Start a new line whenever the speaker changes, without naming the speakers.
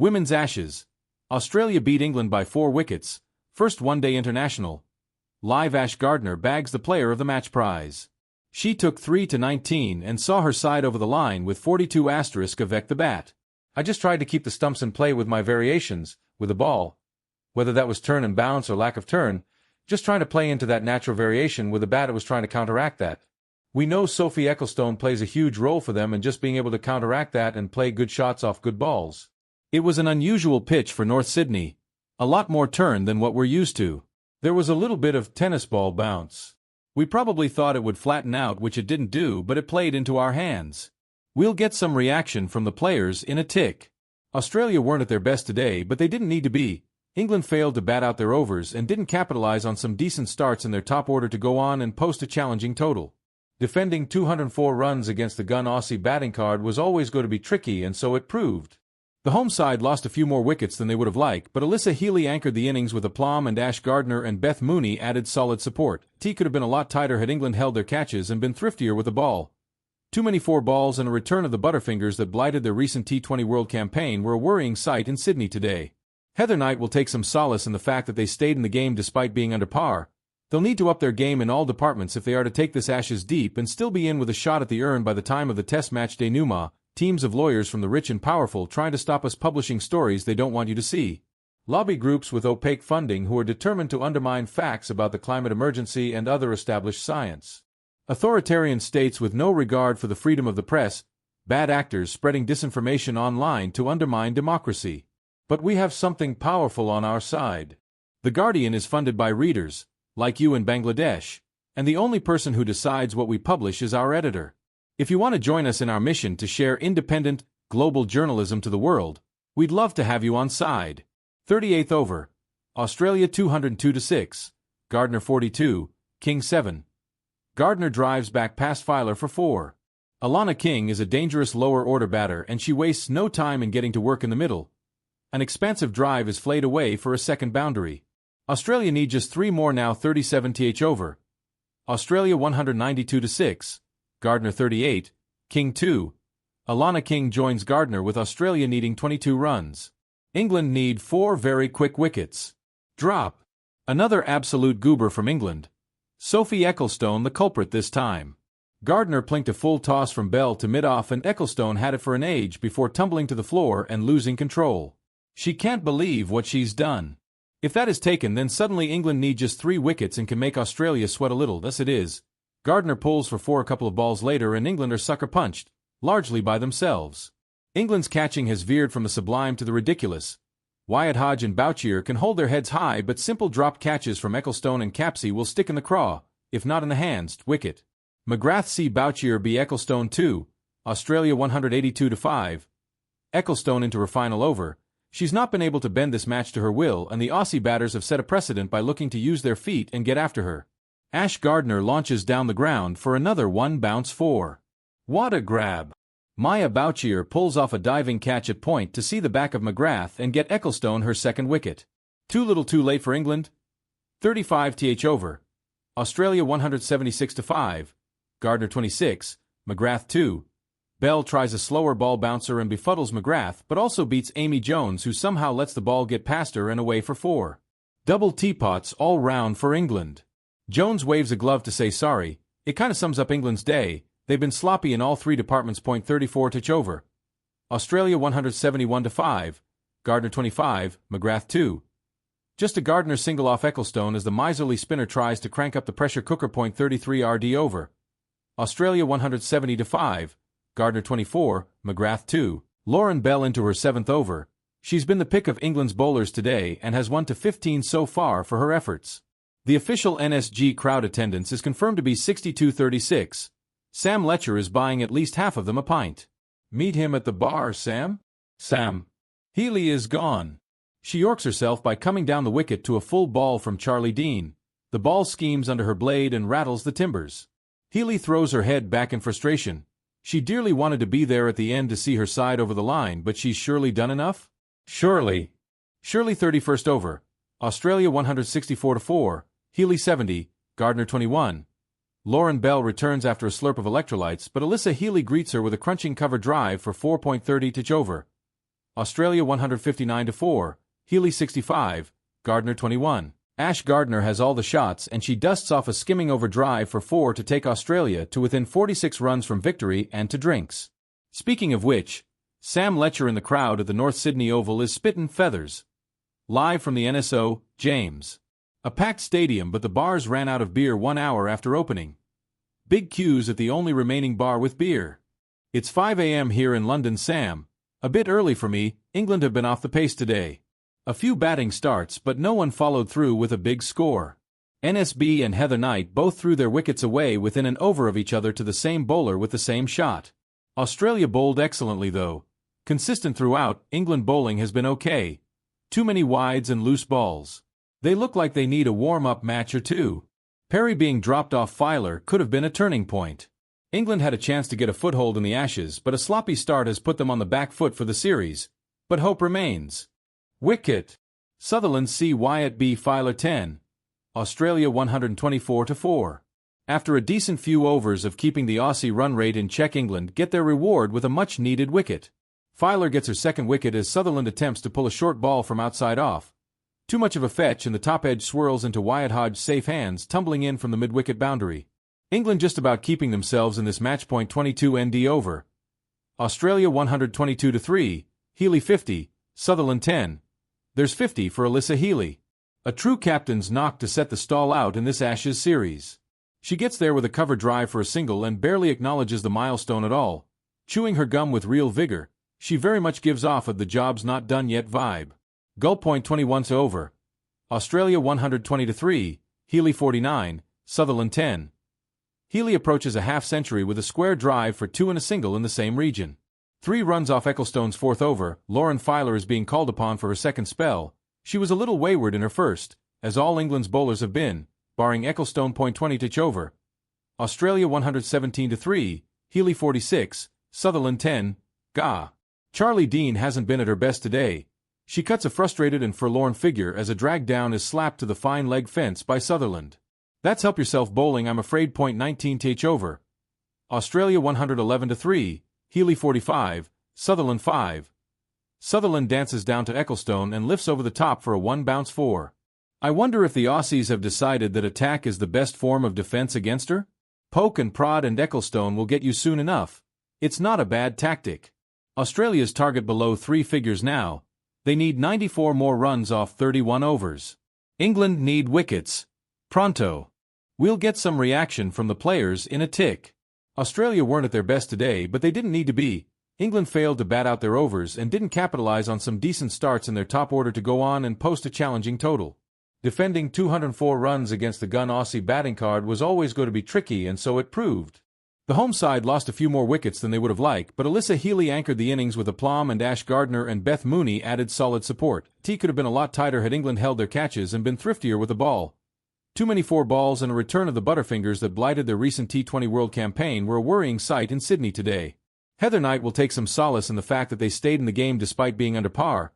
Women's Ashes. Australia beat England by 4 wickets. First one-day international. Live Ash Gardner bags the player of the match prize. She took 3-19 and saw her side over the line with 42 avec the bat. I just tried to keep the stumps in play with my variations, with the ball. Whether that was turn and bounce or lack of turn, just trying to play into that natural variation with the bat, it was trying to counteract that. We know Sophie Ecclestone plays a huge role for them in just being able to counteract that and play good shots off good balls. It was an unusual pitch for North Sydney. A lot more turn than what we're used to. There was a little bit of tennis ball bounce. We probably thought it would flatten out, which it didn't do, but it played into our hands. We'll get some reaction from the players in a tick. Australia weren't at their best today, but they didn't need to be. England failed to bat out their overs and didn't capitalize on some decent starts in their top order to go on and post a challenging total. Defending 204 runs against the gun Aussie batting card was always going to be tricky, and so it proved. The home side lost a few more wickets than they would have liked, but Alyssa Healy anchored the innings with aplomb and Ash Gardner and Beth Mooney added solid support. Tea could have been a lot tighter had England held their catches and been thriftier with the ball. Too many 4 balls and a return of the Butterfingers that blighted their recent T20 World campaign were a worrying sight in Sydney today. Heather Knight will take some solace in the fact that they stayed in the game despite being under par. They'll need to up their game in all departments if they are to take this Ashes deep and still be in with a shot at the urn by the time of the Test match denouement. Teams of lawyers from the rich and powerful trying to stop us publishing stories they don't want you to see. Lobby groups with opaque funding who are determined to undermine facts about the climate emergency and other established science. Authoritarian states with no regard for the freedom of the press. Bad actors spreading disinformation online to undermine democracy. But we have something powerful on our side. The Guardian is funded by readers, like you in Bangladesh, and the only person who decides what we publish is our editor. If you want to join us in our mission to share independent, global journalism to the world, we'd love to have you on side. 38th over. Australia 202-6. Gardner 42, King 7. Gardner drives back past Filer for 4. Alana King is a dangerous lower-order batter and she wastes no time in getting to work in the middle. An expansive drive is flayed away for a second boundary. Australia need just 3 more now. 37th over. Australia 192-6. Gardner 38, King 2. Alana King joins Gardner with Australia needing 22 runs. England need 4 very quick wickets. Drop. Another absolute goober from England. Sophie Ecclestone the culprit this time. Gardner plinked a full toss from Bell to mid-off and Ecclestone had it for an age before tumbling to the floor and losing control. She can't believe what she's done. If that is taken, then suddenly England need just 3 wickets and can make Australia sweat a little. Thus it is. Gardner pulls for 4 a couple of balls later and England are sucker-punched, largely by themselves. England's catching has veered from the sublime to the ridiculous. Wyatt Hodge and Bouchier can hold their heads high, but simple drop catches from Ecclestone and Capsey will stick in the craw, if not in the hands. Wicket. McGrath c. Bouchier b. Ecclestone 2, Australia 182-5. Ecclestone into her final over. She's not been able to bend this match to her will, and the Aussie batters have set a precedent by looking to use their feet and get after her. Ash Gardner launches down the ground for another 1-bounce 4. What a grab! Maya Bouchier pulls off a diving catch at point to see the back of McGrath and get Ecclestone her second wicket. Too little too late for England. 35th over. Australia 176-5. Gardner 26, McGrath 2. Bell tries a slower ball bouncer and befuddles McGrath, but also beats Amy Jones, who somehow lets the ball get past her and away for 4. Double teapots all round for England. Jones waves a glove to say sorry. It kinda sums up England's day. They've been sloppy in all 3 departments. 34th over. Australia 171-5. Gardner 25, McGrath 2. Just a Gardner single off Ecclestone as the miserly spinner tries to crank up the pressure cooker. 33 RD over. Australia 170-5. Gardner 24, McGrath 2. Lauren Bell into her 7th over. She's been the pick of England's bowlers today and has won to 15 so far for her efforts. The official NSG crowd attendance is confirmed to be 62-36. Sam Letcher is buying at least half of them a pint. Meet him at the bar, Sam? Sam. Healy is gone. She yorks herself by coming down the wicket to a full ball from Charlie Dean. The ball schemes under her blade and rattles the timbers. Healy throws her head back in frustration. She dearly wanted to be there at the end to see her side over the line, but she's surely done enough? Surely. 31st over. Australia 164-4. Healy 70, Gardner 21. Lauren Bell returns after a slurp of electrolytes, but Alyssa Healy greets her with a crunching cover drive for 4.30 over. Australia 159-4, Healy 65, Gardner 21. Ash Gardner has all the shots and she dusts off a skimming over drive for 4 to take Australia to within 46 runs from victory and to drinks. Speaking of which, Sam Letcher in the crowd at the North Sydney Oval is spittin' feathers. Live from the NSO, James. A packed stadium, but the bars ran out of beer 1 hour after opening. Big queues at the only remaining bar with beer. It's 5 a.m. here in London, Sam. A bit early for me. England have been off the pace today. A few batting starts, but no one followed through with a big score. NSB and Heather Knight both threw their wickets away within an over of each other to the same bowler with the same shot. Australia bowled excellently though. Consistent throughout, England bowling has been okay. Too many wides and loose balls. They look like they need a warm-up match or two. Perry being dropped off Filer could have been a turning point. England had a chance to get a foothold in the Ashes, but a sloppy start has put them on the back foot for the series. But hope remains. Wicket. Sutherland C. Wyatt B. Filer 10. Australia 124-4. After a decent few overs of keeping the Aussie run rate in check, England get their reward with a much-needed wicket. Filer gets her second wicket as Sutherland attempts to pull a short ball from outside off. Too much of a fetch and the top edge swirls into Wyatt Hodge's safe hands, tumbling in from the mid-wicket boundary. England just about keeping themselves in this match point 22 ND over. Australia 122-3, Healy 50, Sutherland 10. There's 50 for Alyssa Healy. A true captain's knock to set the stall out in this Ashes series. She gets there with a cover drive for a single and barely acknowledges the milestone at all. Chewing her gum with real vigor, she very much gives off of the job's not done yet vibe. Gull point 21 to over. Australia 120-3, Healy 49, Sutherland 10. Healy approaches a half-century with a square drive for 2 and a single in the same region. 3 runs off Ecclestone's fourth over. Lauren Filer is being called upon for her second spell. She was a little wayward in her first, as all England's bowlers have been, barring Ecclestone point 20 touch over. Australia 117-3, Healy 46, Sutherland 10, Gah. Charlie Dean hasn't been at her best today. She cuts a frustrated and forlorn figure as a drag down is slapped to the fine leg fence by Sutherland. That's help yourself bowling, I'm afraid. Point 19 touch over. Australia 111-3, Healy 45, Sutherland 5. Sutherland dances down to Ecclestone and lifts over the top for a 1-bounce 4. I wonder if the Aussies have decided that attack is the best form of defense against her? Poke and prod and Ecclestone will get you soon enough. It's not a bad tactic. Australia's target below 3 figures now. They need 94 more runs off 31 overs. England need wickets. Pronto. We'll get some reaction from the players in a tick. Australia weren't at their best today, but they didn't need to be. England failed to bat out their overs and didn't capitalize on some decent starts in their top order to go on and post a challenging total. Defending 204 runs against the gun Aussie batting card was always going to be tricky, and so it proved. The home side lost a few more wickets than they would have liked, but Alyssa Healy anchored the innings with aplomb and Ash Gardner and Beth Mooney added solid support. Tea could have been a lot tighter had England held their catches and been thriftier with the ball. Too many 4 balls and a return of the Butterfingers that blighted their recent T20 World campaign were a worrying sight in Sydney today. Heather Knight will take some solace in the fact that they stayed in the game despite being under par.